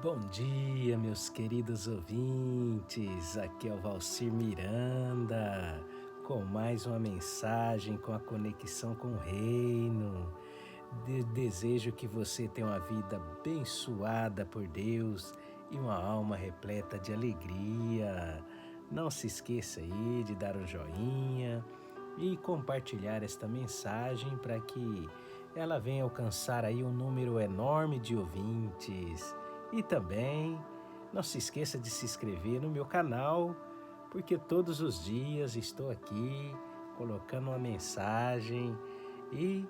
Bom dia, meus queridos ouvintes. Aqui é o Valcir Miranda, com mais uma mensagem com a conexão com o reino. Desejo que você tenha uma vida abençoada por Deus e uma alma repleta de alegria. Não se esqueça aí de dar um joinha e compartilhar esta mensagem para que ela venha alcançar aí um número enorme de ouvintes. E também não se esqueça de se inscrever no meu canal, porque todos os dias estou aqui colocando uma mensagem e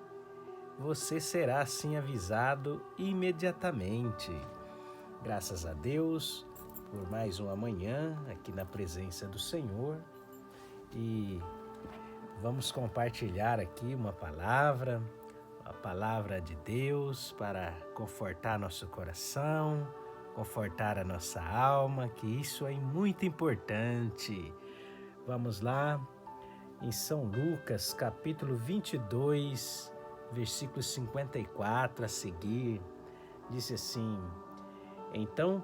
você será assim avisado imediatamente. Graças a Deus por mais uma manhã aqui na presença do Senhor, e vamos compartilhar aqui uma palavra, a palavra de Deus para confortar nosso coração, confortar a nossa alma, que isso é muito importante. Vamos lá, em São Lucas, capítulo 22, versículo 54 a seguir, diz assim: Então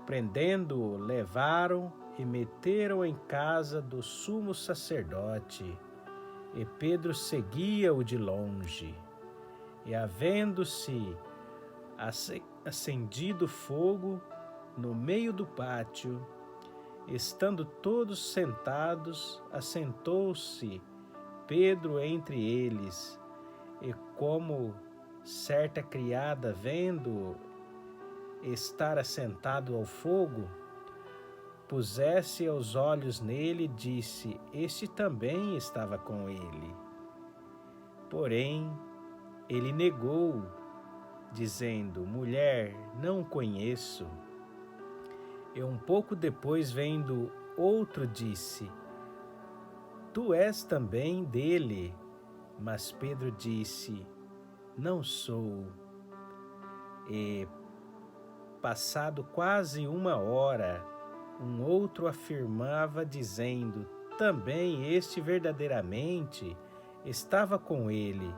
prendendo-o, levaram e meteram em casa do sumo sacerdote. E Pedro seguia-o de longe. E havendo-se acendido fogo no meio do pátio, estando todos sentados, assentou-se Pedro entre eles. E como certa criada, vendo estar assentado ao fogo, pusesse os olhos nele, disse: Este também estava com ele. Porém, ele negou, dizendo: Mulher, não o conheço. E um pouco depois, vendo outro, disse: Tu és também dele. Mas Pedro disse: Não sou. E, passado quase uma hora, um outro afirmava, dizendo: Também este verdadeiramente estava com ele,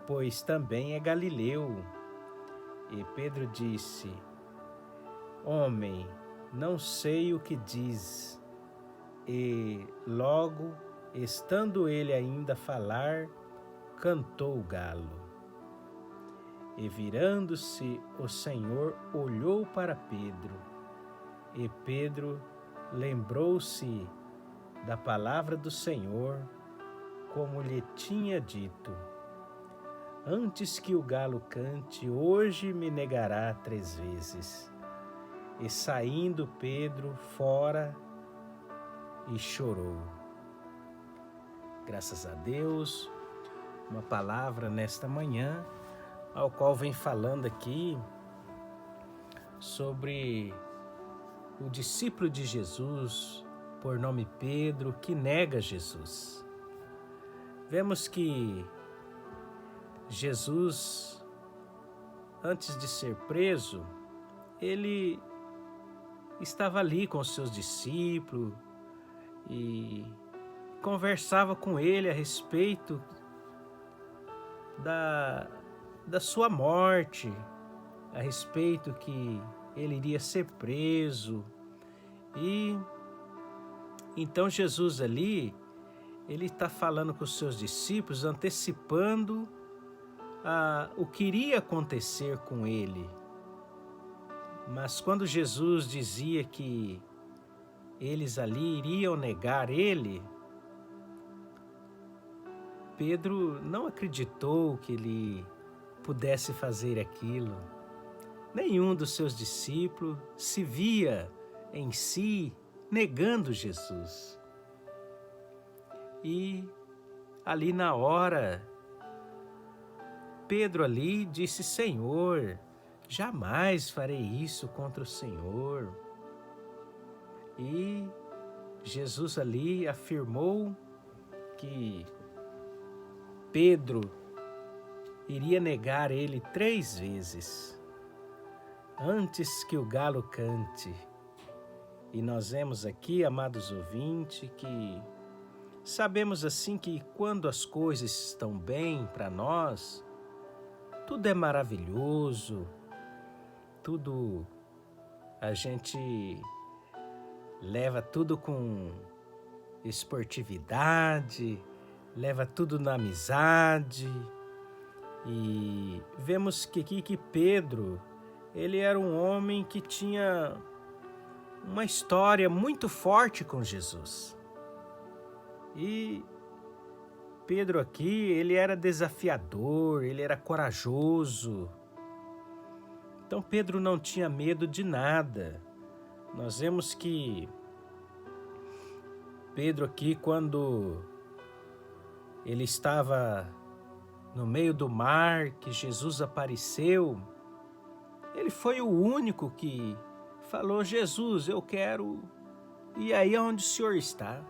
pois também é galileu. E Pedro disse: Homem, não sei o que diz. E logo, estando ele ainda a falar, cantou o galo. E virando-se, o Senhor olhou para Pedro. E Pedro lembrou-se da palavra do Senhor, como lhe tinha dito: Antes que o galo cante, hoje me negará 3 vezes. E saindo Pedro fora e chorou. Graças a Deus, uma palavra nesta manhã, ao qual vem falando aqui sobre o discípulo de Jesus, por nome Pedro, que nega Jesus. Vemos que Jesus, antes de ser preso, ele estava ali com os seus discípulos e conversava com ele a respeito da sua morte, a respeito que ele iria ser preso. E então Jesus ali, ele está falando com os seus discípulos, antecipando o que iria acontecer com ele. Mas quando Jesus dizia que eles ali iriam negar ele, Pedro não acreditou que ele pudesse fazer aquilo. Nenhum dos seus discípulos se via em si negando Jesus. E ali na hora, Pedro ali disse: Senhor, jamais farei isso contra o Senhor. E Jesus ali afirmou que Pedro iria negar ele 3 vezes, antes que o galo cante. E nós vemos aqui, amados ouvintes, que sabemos assim que quando as coisas estão bem para nós, tudo é maravilhoso, tudo, a gente leva tudo com esportividade, leva tudo na amizade. E vemos que aqui que Pedro, ele era um homem que tinha uma história muito forte com Jesus. E Pedro aqui, ele era desafiador, ele era corajoso. Então Pedro não tinha medo de nada. Nós vemos que Pedro aqui, quando ele estava no meio do mar, que Jesus apareceu, ele foi o único que falou: Jesus, eu quero ir aí onde o Senhor está.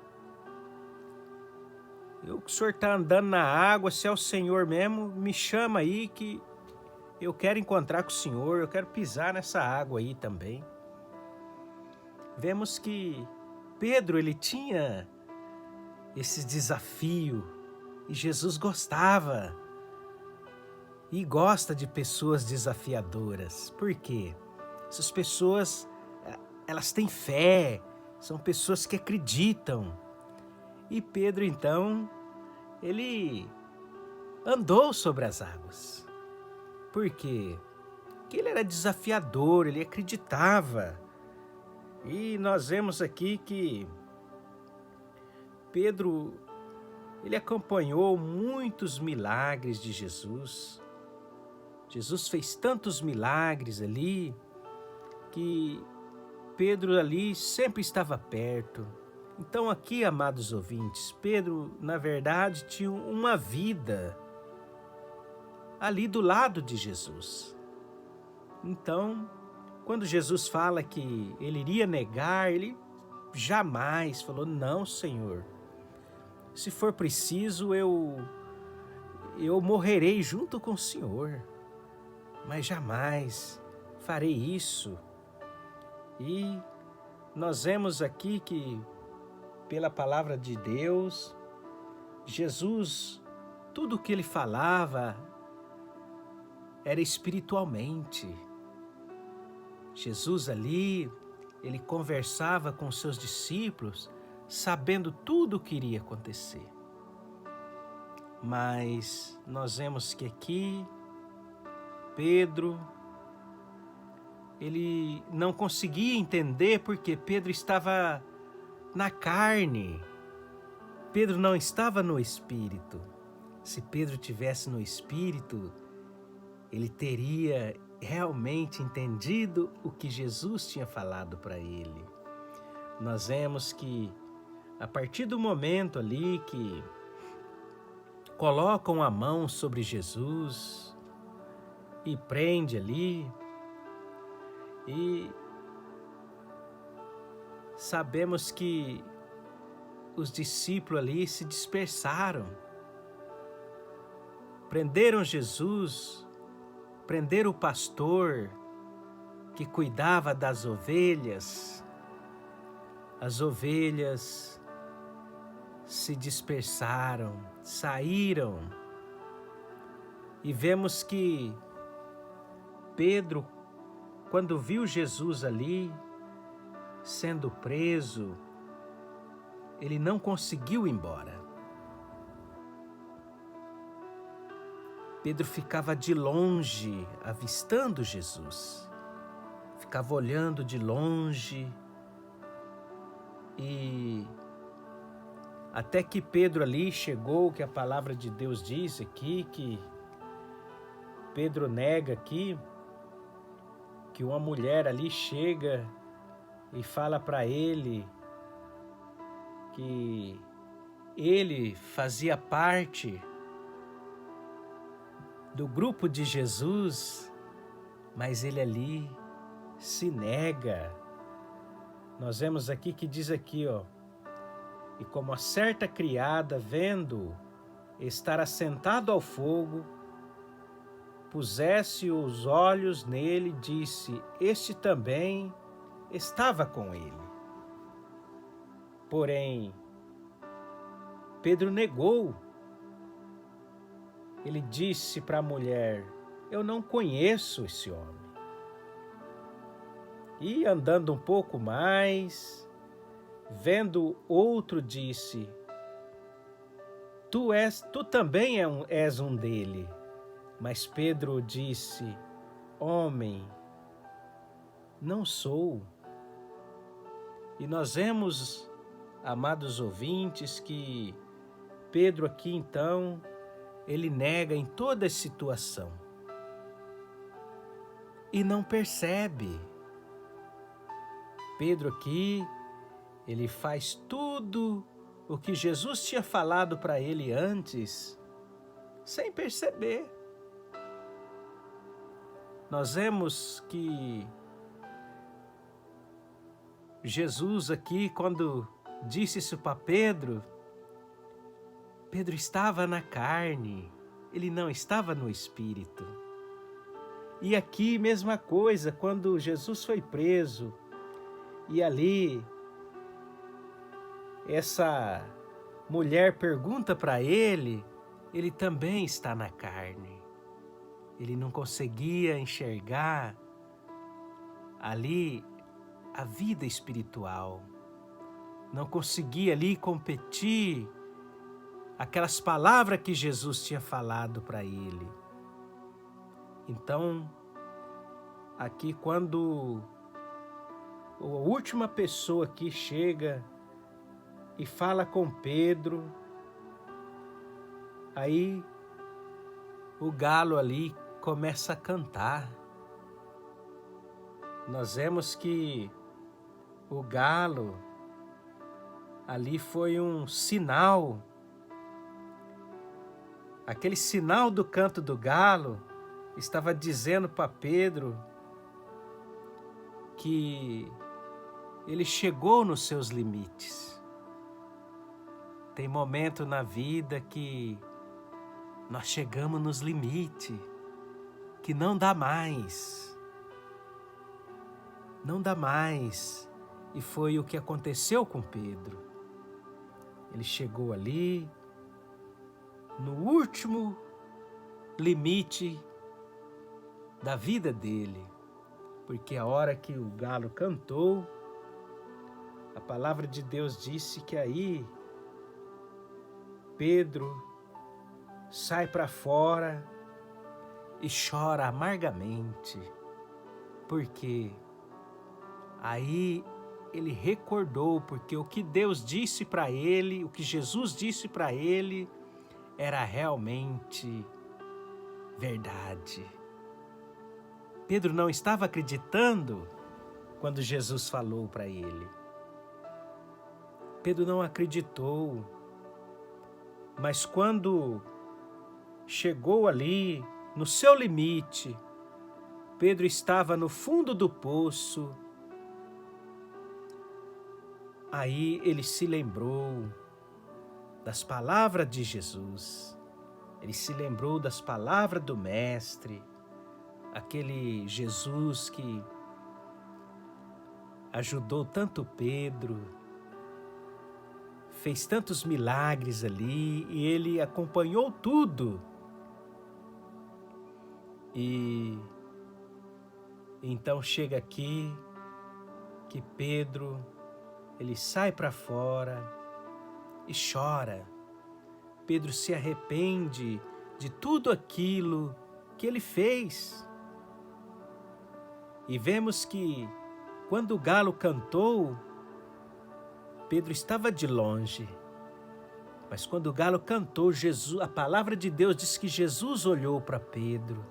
O Senhor está andando na água, se é o Senhor mesmo, me chama aí que eu quero encontrar com o Senhor, eu quero pisar nessa água aí também. Vemos que Pedro, ele tinha esse desafio e Jesus gostava e gosta de pessoas desafiadoras. Por quê? Essas pessoas, elas têm fé, são pessoas que acreditam. E Pedro, então, ele andou sobre as águas. Por quê? Porque ele era desafiador, ele acreditava. E nós vemos aqui que Pedro, ele acompanhou muitos milagres de Jesus. Jesus fez tantos milagres ali, que Pedro ali sempre estava perto. Então aqui, amados ouvintes, Pedro, na verdade, tinha uma vida ali do lado de Jesus. Então, quando Jesus fala que ele iria negar, ele jamais falou: não, Senhor, se for preciso eu morrerei junto com o Senhor, mas jamais farei isso. E nós vemos aqui que, pela palavra de Deus, Jesus, tudo o que ele falava era espiritualmente. Jesus ali, ele conversava com seus discípulos, sabendo tudo o que iria acontecer. Mas nós vemos que aqui, Pedro, ele não conseguia entender porque Pedro estava na carne. Pedro não estava no espírito. Se Pedro tivesse no espírito, ele teria realmente entendido o que Jesus tinha falado para ele. Nós vemos que a partir do momento ali que colocam a mão sobre Jesus e prende ali, e sabemos que os discípulos ali se dispersaram, prenderam Jesus, prenderam o pastor que cuidava das ovelhas. As ovelhas se dispersaram, saíram, e vemos que Pedro, quando viu Jesus ali sendo preso, ele não conseguiu ir embora. Pedro ficava de longe, avistando Jesus. Ficava olhando de longe. E até que Pedro ali chegou, que a palavra de Deus diz aqui, que Pedro nega aqui, que uma mulher ali chega e fala para ele que ele fazia parte do grupo de Jesus, mas ele ali se nega. Nós vemos aqui que diz aqui, ó: e como a certa criada, vendo estar assentado ao fogo, pusesse os olhos nele, disse: este também estava com ele. Porém, Pedro negou. Ele disse para a mulher: eu não conheço esse homem. E andando um pouco mais, vendo outro, disse: Tu também és um dele. Mas Pedro disse: Homem, não sou. E nós vemos, amados ouvintes, que Pedro aqui então, ele nega em toda a situação. E não percebe. Pedro aqui, ele faz tudo o que Jesus tinha falado para ele antes, sem perceber. Nós vemos que Jesus aqui, quando disse isso para Pedro, Pedro estava na carne, ele não estava no espírito. E aqui, mesma coisa, quando Jesus foi preso, e ali essa mulher pergunta para ele, ele também está na carne. Ele não conseguia enxergar ali a vida espiritual. Não conseguia ali competir aquelas palavras que Jesus tinha falado para ele. Então, aqui quando a última pessoa que chega e fala com Pedro, aí o galo ali começa a cantar. Nós vemos que o galo ali foi um sinal. Aquele sinal do canto do galo estava dizendo para Pedro que ele chegou nos seus limites. Tem momento na vida que nós chegamos nos limites, que não dá mais. Não dá mais. E foi o que aconteceu com Pedro. Ele chegou ali, no último limite da vida dele. Porque a hora que o galo cantou, a palavra de Deus disse que aí Pedro sai para fora e chora amargamente, porque aí ele recordou, porque o que Deus disse para ele, o que Jesus disse para ele, era realmente verdade. Pedro não estava acreditando quando Jesus falou para ele. Pedro não acreditou, mas quando chegou ali, no seu limite, Pedro estava no fundo do poço. Aí ele se lembrou das palavras de Jesus. Ele se lembrou das palavras do Mestre, aquele Jesus que ajudou tanto Pedro, fez tantos milagres ali, e ele acompanhou tudo. E então chega aqui que Pedro, ele sai para fora e chora. Pedro se arrepende de tudo aquilo que ele fez. E vemos que quando o galo cantou, Pedro estava de longe. Mas quando o galo cantou, Jesus, a palavra de Deus diz que Jesus olhou para Pedro,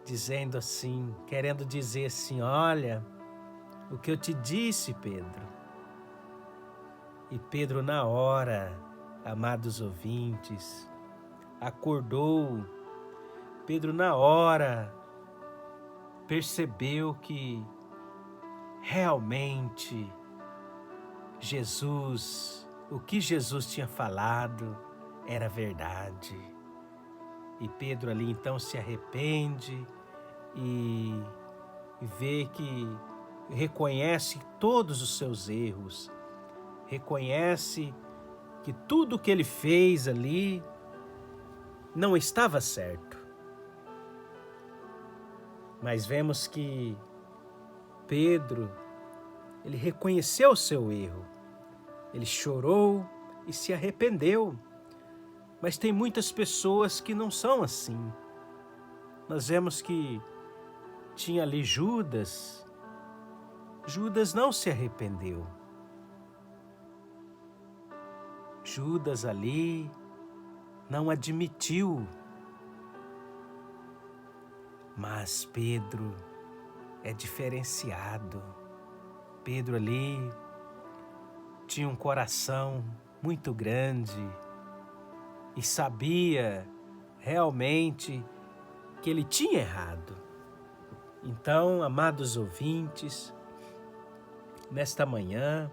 dizendo assim, querendo dizer assim: olha, o que eu te disse, Pedro. E Pedro, na hora, amados ouvintes, acordou. Pedro, na hora, percebeu que realmente Jesus, o que Jesus tinha falado era verdade. E Pedro ali então se arrepende e vê que reconhece todos os seus erros, reconhece que tudo que ele fez ali não estava certo. Mas vemos que Pedro, ele reconheceu o seu erro, ele chorou e se arrependeu. Mas tem muitas pessoas que não são assim. Nós vemos que tinha ali Judas. Judas não se arrependeu. Judas ali não admitiu. Mas Pedro é diferenciado. Pedro ali tinha um coração muito grande e sabia realmente que ele tinha errado. Então, amados ouvintes, nesta manhã,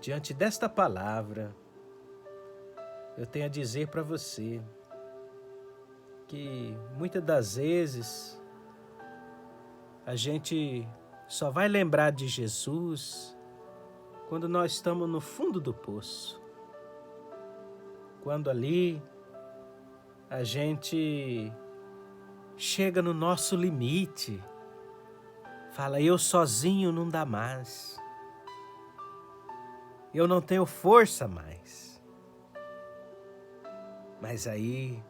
diante desta palavra, eu tenho a dizer para você que muitas das vezes a gente só vai lembrar de Jesus quando nós estamos no fundo do poço. Quando ali a gente chega no nosso limite, fala, eu sozinho não dá mais, eu não tenho força mais. Mas aí,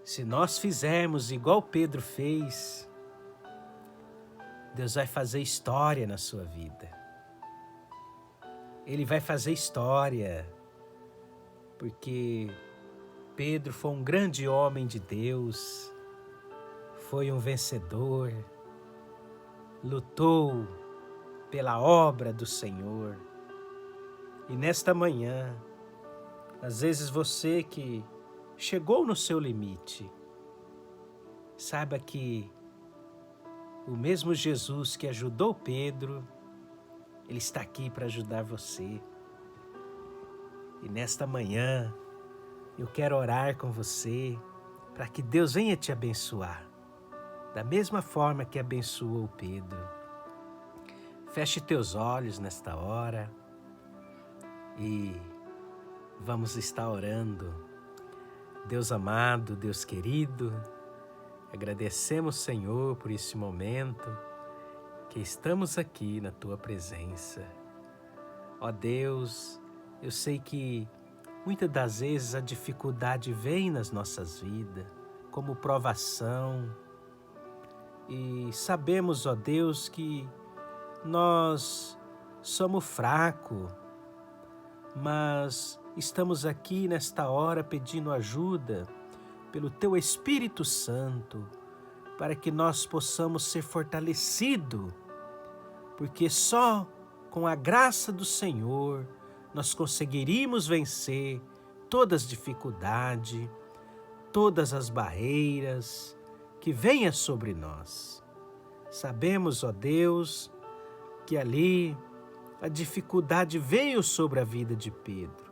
se nós fizermos igual Pedro fez, Deus vai fazer história na sua vida. Ele vai fazer história, porque Pedro foi um grande homem de Deus, foi um vencedor, lutou pela obra do Senhor. E nesta manhã, às vezes você que chegou no seu limite, saiba que o mesmo Jesus que ajudou Pedro, Ele está aqui para ajudar você. E nesta manhã, eu quero orar com você para que Deus venha te abençoar, da mesma forma que abençoou Pedro. Feche teus olhos nesta hora e vamos estar orando. Deus amado, Deus querido, agradecemos, Senhor, por esse momento que estamos aqui na Tua presença. Ó Deus, eu sei que muitas das vezes a dificuldade vem nas nossas vidas, como provação, e sabemos, ó Deus, que nós somos fracos, mas estamos aqui nesta hora pedindo ajuda pelo Teu Espírito Santo, para que nós possamos ser fortalecidos, porque só com a graça do Senhor nós conseguiríamos vencer todas as dificuldades, todas as barreiras que venham sobre nós. Sabemos, ó Deus, que ali a dificuldade veio sobre a vida de Pedro.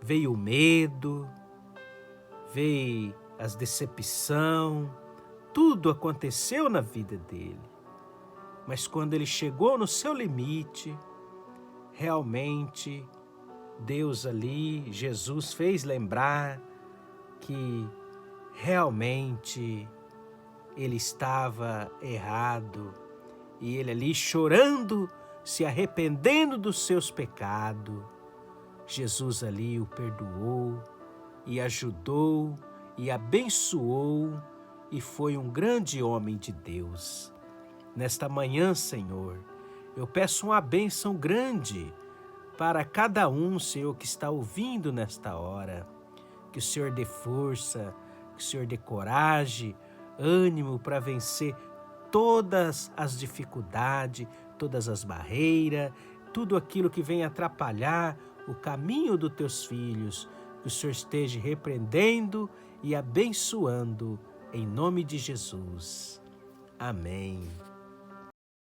Veio o medo, veio as decepção, tudo aconteceu na vida dele. Mas quando ele chegou no seu limite, realmente Deus ali, Jesus fez lembrar que realmente ele estava errado e ele ali chorando, se arrependendo dos seus pecados. Jesus ali o perdoou e ajudou e abençoou e foi um grande homem de Deus. Nesta manhã, Senhor, eu peço uma bênção grande para cada um, Senhor, que está ouvindo nesta hora. Que o Senhor dê força, que o Senhor dê coragem, ânimo para vencer todas as dificuldades, todas as barreiras, tudo aquilo que vem atrapalhar o caminho dos teus filhos. Que o Senhor esteja repreendendo e abençoando em nome de Jesus. Amém.